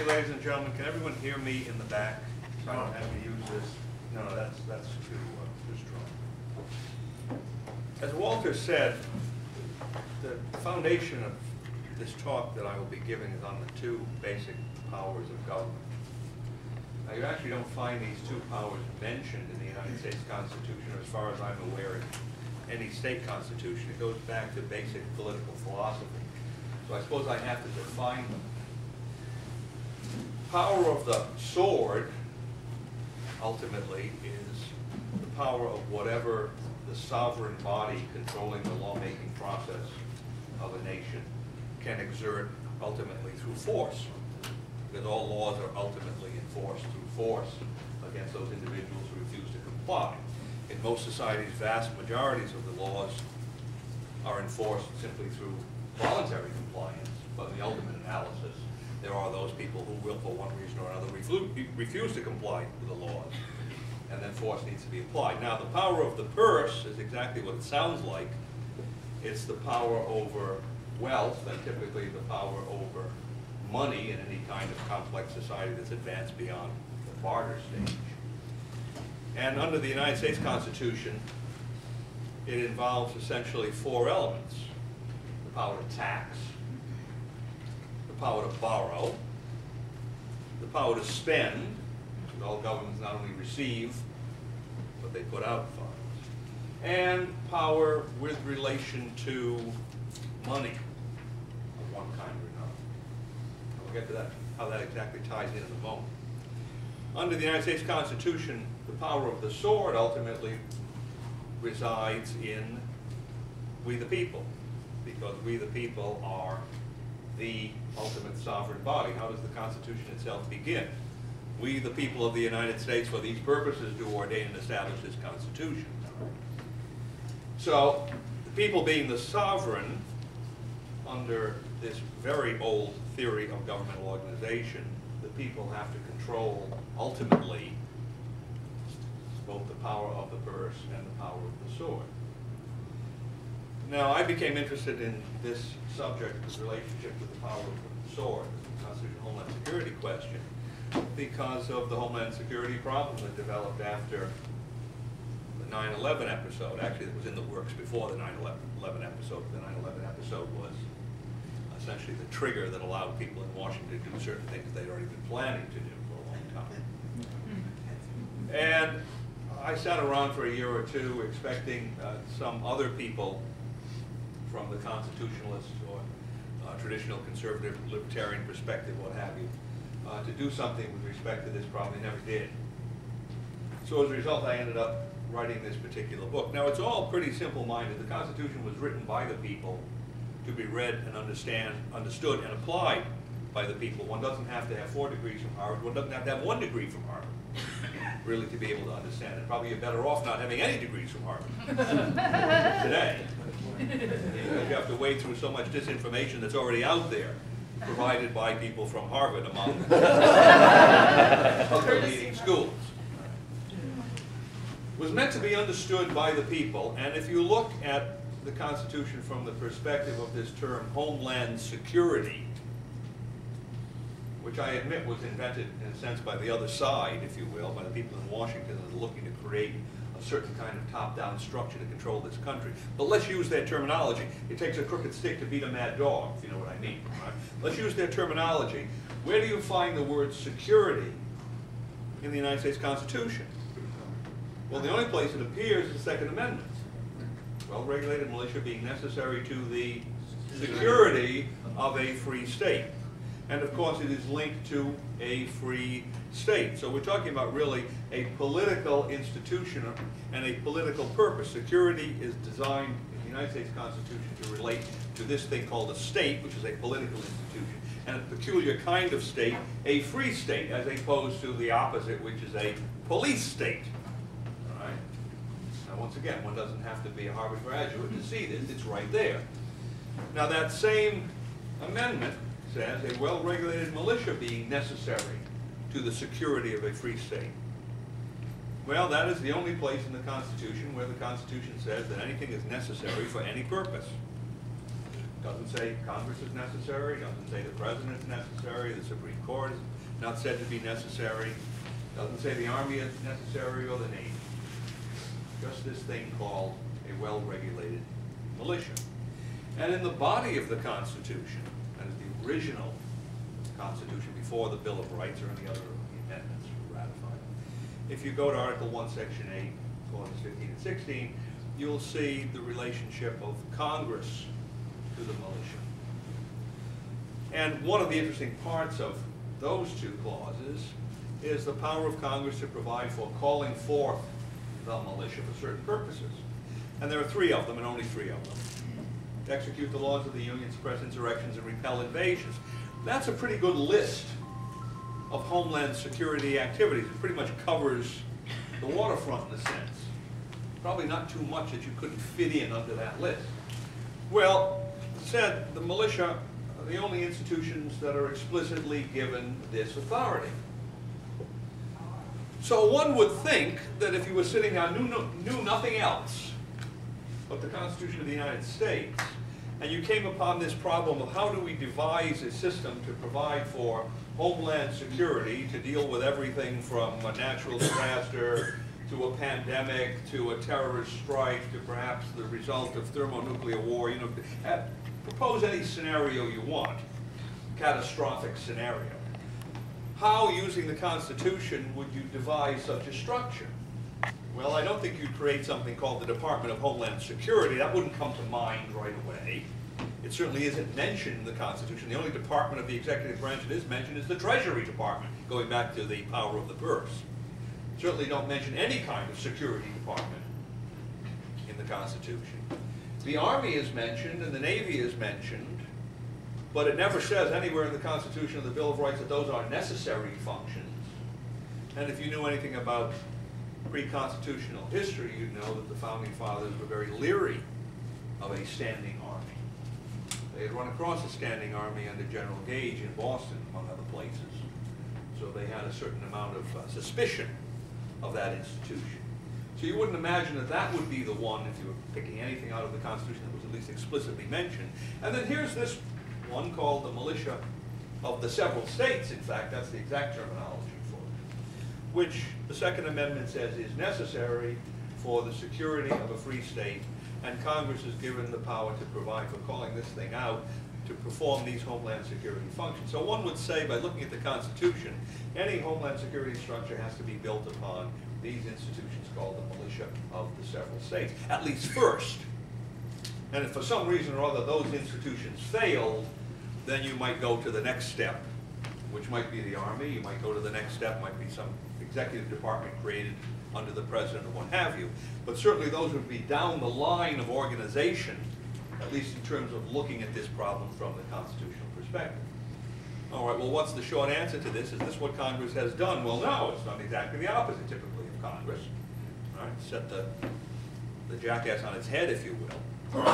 you, ladies and gentlemen. Can everyone hear me in the back? So I don't have to use this. No, that's too strong. As Walter said, the foundation of this talk that I will be giving is on the two basic powers of government. Now, you actually don't find these two powers mentioned in the United States Constitution, or as far as I'm aware, in any state constitution. It goes back to basic political philosophy. So I suppose I have to define them. Power of the sword, ultimately, is the power of whatever the sovereign body controlling the lawmaking process of a nation can exert, ultimately, through force. Because all laws are ultimately enforced through force against those individuals who refuse to comply. In most societies, vast majorities of the laws are enforced simply through voluntary compliance, but in the ultimate analysis, there are those people who will, for one reason or another, refuse to comply with the laws, and then force needs to be applied. Now, the power of the purse is exactly what it sounds like. It's the power over wealth, and typically the power over money in any kind of complex society that's advanced beyond the barter stage. And under the United States Constitution, it involves essentially four elements: the power to tax, the power to borrow, the power to spend, which all governments not only receive, but they put out funds, and power with relation to money of one kind or another. We'll get to that, how that exactly ties in a moment. Under the United States Constitution, the power of the sword ultimately resides in we the people, because we the people are the ultimate sovereign body. How does the Constitution itself begin? We the people of the United States, for these purposes, do ordain and establish this Constitution. So, the people being the sovereign, under this very old theory of governmental organization, the people have to control, ultimately, both the power of the purse and the power of the sword. Now, I became interested in this subject, this relationship with the power of the sword, the constitutional Homeland Security question, because of the Homeland Security problem that developed after the 9/11 episode. Actually, it was in the works before the 9/11 episode. The 9/11 episode was essentially the trigger that allowed people in Washington to do certain things they'd already been planning to do for a long time. And I sat around for a year or two expecting some other people from the constitutionalist or traditional conservative libertarian perspective, what have you, to do something with respect to this problem. They never did. So as a result, I ended up writing this particular book. Now, it's all pretty simple-minded. The Constitution was written by the people to be read and understood and applied by the people. One doesn't have to have 4 degrees from Harvard. One doesn't have to have 1 degree from Harvard, really, to be able to understand it. Probably you're better off not having any degrees from Harvard today. Because you have to wade through so much disinformation that's already out there, provided by people from Harvard, among other leading schools. It was meant to be understood by the people, and if you look at the Constitution from the perspective of this term, Homeland Security, which I admit was invented, in a sense, by the other side, if you will, by the people in Washington that are looking to create a certain kind of top-down structure to control this country. But let's use their terminology. It takes a crooked stick to beat a mad dog, if you know what I mean. Right? Let's use their terminology. Where do you find the word security in the United States Constitution? Well, the only place it appears is the Second Amendment. Well-regulated militia being necessary to the security of a free state. And of course, it is linked to a free state. So we're talking about really a political institution and a political purpose. Security is designed in the United States Constitution to relate to this thing called a state, which is a political institution, and a peculiar kind of state, a free state, as opposed to the opposite, which is a police state. All right? Now, once again, one doesn't have to be a Harvard graduate to see this. It's right there. Now, that same amendment says a well-regulated militia being necessary to the security of a free state. Well, that is the only place in the Constitution where the Constitution says that anything is necessary for any purpose. Doesn't say Congress is necessary, doesn't say the President is necessary, the Supreme Court is not said to be necessary, doesn't say the Army is necessary or the Navy. Just this thing called a well-regulated militia. And in the body of the Constitution, that is the original Constitution before the Bill of Rights or any other amendments were ratified, if you go to Article 1, Section 8, clauses 15 and 16, you'll see the relationship of Congress to the militia. And one of the interesting parts of those two clauses is the power of Congress to provide for calling forth the militia for certain purposes. And there are three of them, and only three of them. To execute the laws of the Union, suppress insurrections, and repel invasions. That's a pretty good list of Homeland Security activities. It pretty much covers the waterfront in a sense. Probably not too much that you couldn't fit in under that list. Well, said the militia are the only institutions that are explicitly given this authority. So one would think that if you were sitting down, knew nothing else but the Constitution of the United States, and you came upon this problem of how do we devise a system to provide for Homeland Security to deal with everything from a natural disaster to a pandemic to a terrorist strike to perhaps the result of thermonuclear war, you know, propose any scenario you want, catastrophic scenario. How, using the Constitution, would you devise such a structure? Well, I don't think you'd create something called the Department of Homeland Security. That wouldn't come to mind right away. It certainly isn't mentioned in the Constitution. The only department of the executive branch that is mentioned is the Treasury Department, going back to the power of the purse. Certainly don't mention any kind of security department in the Constitution. The Army is mentioned and the Navy is mentioned, but it never says anywhere in the Constitution or the Bill of Rights that those are necessary functions. And if you knew anything about pre-constitutional history, you'd know that the Founding Fathers were very leery of a standing army. They had run across a standing army under General Gage in Boston, among other places. So they had a certain amount of suspicion of that institution. So you wouldn't imagine that that would be the one, if you were picking anything out of the Constitution that was at least explicitly mentioned. And then here's this one called the militia of the several states. In fact, that's the exact terminology for it, which the Second Amendment says is necessary for the security of a free state, and Congress is given the power to provide for calling this thing out to perform these Homeland Security functions. So one would say, by looking at the Constitution, any Homeland Security structure has to be built upon these institutions called the militia of the several states, at least first. And if for some reason or other those institutions failed, then you might go to the next step, which might be the Army. You might go to the next step, might be some executive department created under the President or what have you. But certainly those would be down the line of organization, at least in terms of looking at this problem from the constitutional perspective. All right, well, what's the short answer to this? Is this what Congress has done? Well, no, it's done exactly the opposite, typically, of Congress. All right, set the jackass on its head, if you will.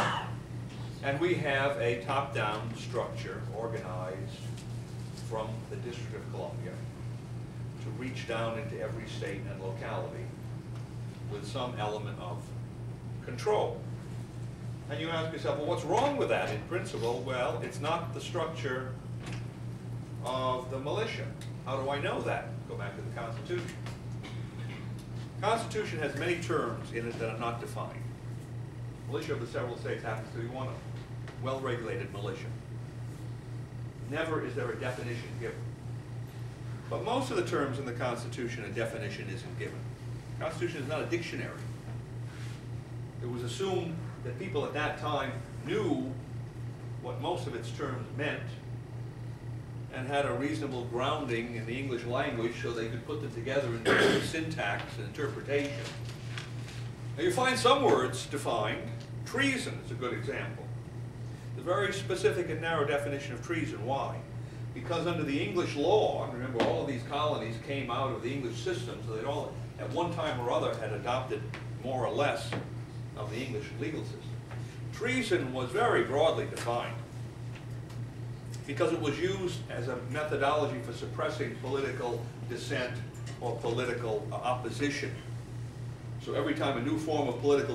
And we have a top-down structure organized from the District of Columbia to reach down into every state and locality with some element of control. And you ask yourself, well, what's wrong with that in principle? Well, it's not the structure of the militia. How do I know that? Go back to the Constitution. The Constitution has many terms in it that are not defined. Militia of the several states happens to be one of them. Well-regulated militia. Never is there a definition given. But most of the terms in the Constitution, a definition isn't given. The Constitution is not a dictionary. It was assumed that people at that time knew what most of its terms meant and had a reasonable grounding in the English language so they could put them together in terms of syntax and interpretation. Now you find some words defined. Treason is a good example. The very specific and narrow definition of treason. Why? Because under the English law, and remember all of these colonies came out of the English system, so they all at one time or other had adopted more or less of the English legal system. Treason was very broadly defined because it was used as a methodology for suppressing political dissent or political opposition. So every time a new form of political